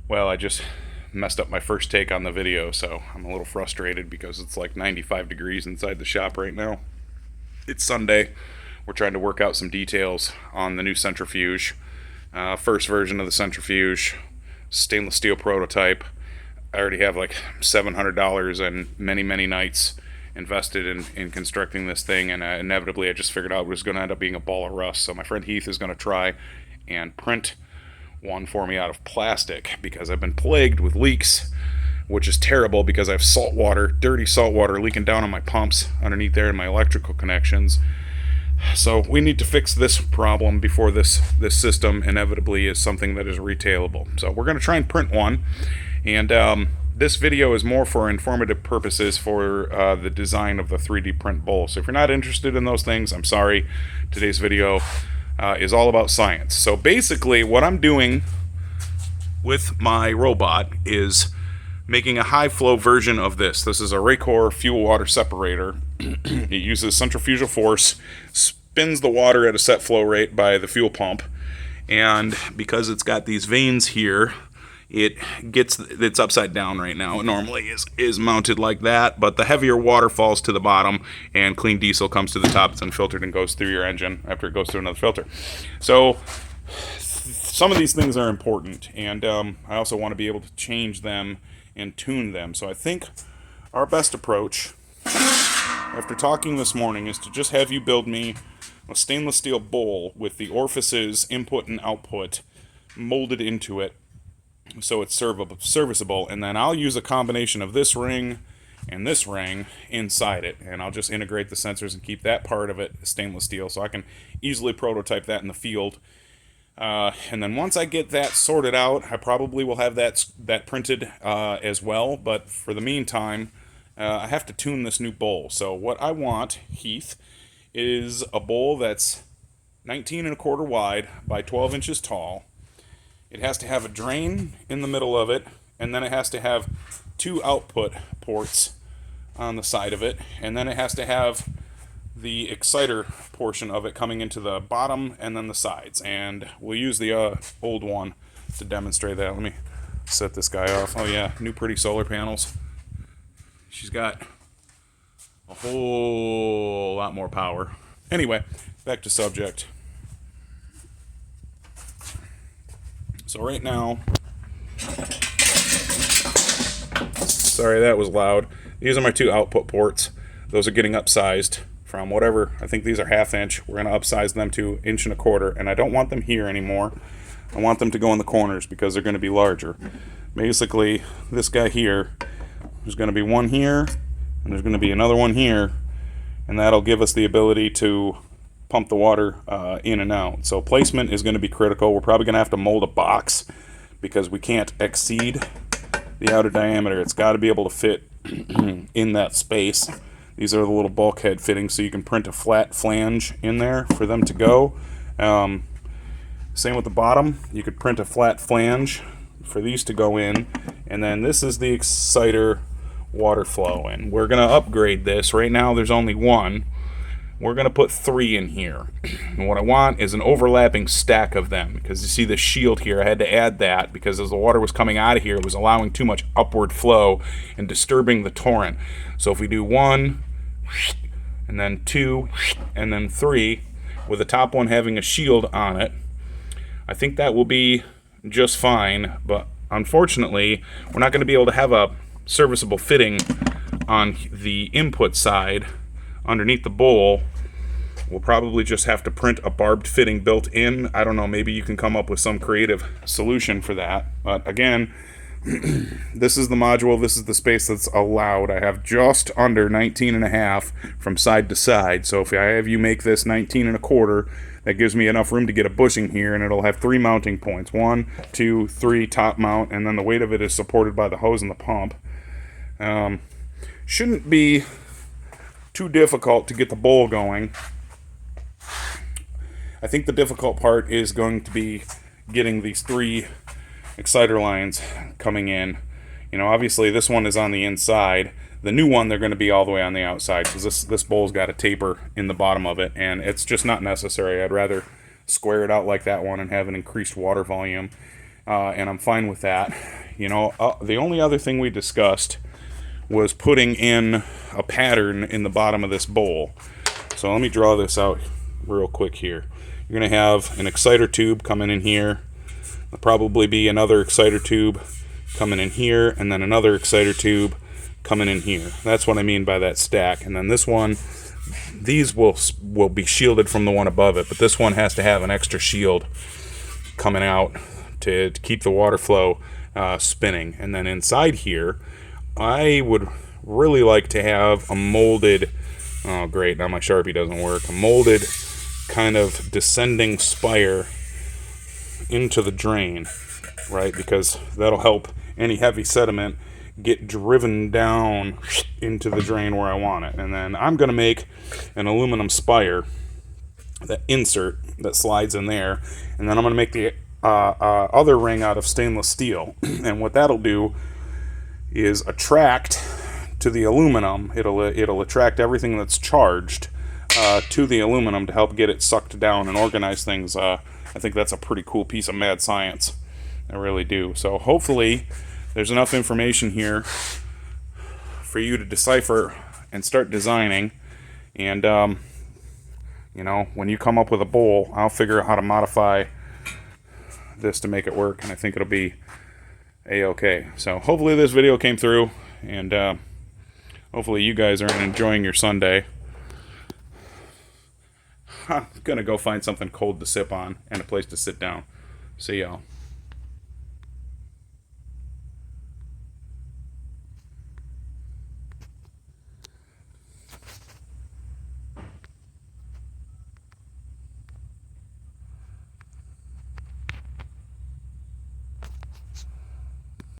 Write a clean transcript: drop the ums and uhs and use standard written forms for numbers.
Well, I just messed up my first take on the video, so I'm a little frustrated because it's like 95 degrees inside the shop right now. It's Sunday. We're trying to work out some details on the new centrifuge. First version of the centrifuge, stainless steel prototype. I already have like $700 and many nights invested in constructing this thing, and inevitably I just figured out it was going to end up being a ball of rust. So my friend Heath is going to try and print one for me out of plastic because I've been plagued with leaks, which is terrible because I have salt water, dirty salt water leaking down on my pumps underneath there in my electrical connections. So we need to fix this problem before this system inevitably is something that is retailable. So we're going to try and print one, and this video is more for informative purposes for the design of the 3D print bowl. So if you're not interested in those things, I'm sorry. Today's video is all about science. So basically what I'm doing with my robot is making a high flow version of this. This is a Raycor fuel water separator. It uses centrifugal force, spins the water at a set flow rate by the fuel pump, and because it's got these vanes here, it's upside down right now. It normally is mounted like that, but the heavier water falls to the bottom and clean diesel comes to the top. It's unfiltered and goes through your engine after it goes through another filter. So some of these things are important, and I also want to be able to change them and tune them. So I think our best approach, after talking this morning, is to just have you build me a stainless steel bowl with the orifices, input and output, molded into it so it's serviceable, and then I'll use a combination of this ring and this ring inside it, and I'll just integrate the sensors and keep that part of it stainless steel so I can easily prototype that in the field. And then once I get that sorted out, I probably will have that printed as well, but for the meantime, I have to tune this new bowl. So what I want, Heath, is a bowl that's 19 1/4 wide by 12 inches tall. It has to have a drain in the middle of it, and then it has to have 2 output ports on the side of it, and then it has to have the exciter portion of it coming into the bottom and then the sides. And we'll use the old one to demonstrate that. Let me set this guy off. Oh yeah, new pretty solar panels. She's got a whole lot more power. Anyway, back to subject. So right now, sorry that was loud. These are my 2 output ports. Those are getting upsized from whatever, I think these are 1/2 inch. We're going to upsize them to 1 1/4 inch, and I don't want them here anymore. I want them to go in the corners because they're going to be larger. Basically, this guy here, there's going to be one here, and there's going to be another one here, and that'll give us the ability to pump the water in and out. So placement is going to be critical. We're probably going to have to mold a box because we can't exceed the outer diameter. It's got to be able to fit in that space. These are the little bulkhead fittings, so you can print a flat flange in there for them to go. Same with the bottom. You could print a flat flange for these to go in, and then this is the exciter water flow, and we're going to upgrade this. Right now there's only 1. We're going to put 3 in here. And what I want is an overlapping stack of them, because you see the shield here, I had to add that because as the water was coming out of here, it was allowing too much upward flow and disturbing the torrent. So if we do 1, and then 2, and then 3, with the top one having a shield on it, I think that will be just fine. But unfortunately, we're not going to be able to have a serviceable fitting on the input side underneath the bowl. We'll probably just have to print a barbed fitting built in. I don't know, maybe you can come up with some creative solution for that. But again, this is the module, this is the space that's allowed. I have just under 19 1/2 from side to side. So if I have you make this 19 1/4, that gives me enough room to get a bushing here, and it'll have 3 mounting points. 1, 2, 3 top mount, and then the weight of it is supported by the hose and the pump. Shouldn't be too difficult to get the bowl going. I think the difficult part is going to be getting these 3 exciter lines coming in. You know, obviously this one is on the inside. The new one, they're going to be all the way on the outside because this bowl's got a taper in the bottom of it, and it's just not necessary. I'd rather square it out like that one and have an increased water volume. and I'm fine with that. You know, the only other thing we discussed was putting in a pattern in the bottom of this bowl. So let me draw this out real quick here. You're going to have an exciter tube coming in here. There'll probably be another exciter tube coming in here, and then another exciter tube coming in here. That's what I mean by that stack. And then this one, these will be shielded from the one above it, but this one has to have an extra shield coming out to keep the water flow spinning. And then inside here, I would really like to have a molded, oh great, now my Sharpie doesn't work, a molded kind of descending spire into the drain, right? Because that'll help any heavy sediment get driven down into the drain where I want it. And then I'm going to make an aluminum spire, that insert that slides in there, and then I'm going to make the other ring out of stainless steel. And what that'll do is attract to the aluminum. It'll attract everything that's charged to the aluminum to help get it sucked down and organize things. I think that's a pretty cool piece of mad science. I really do. So hopefully there's enough information here for you to decipher and start designing. And you know, when you come up with a bowl, I'll figure out how to modify this to make it work, and I think it'll be a-okay. So hopefully this video came through, and hopefully you guys are enjoying your Sunday. I'm gonna go find something cold to sip on and a place to sit down. See y'all.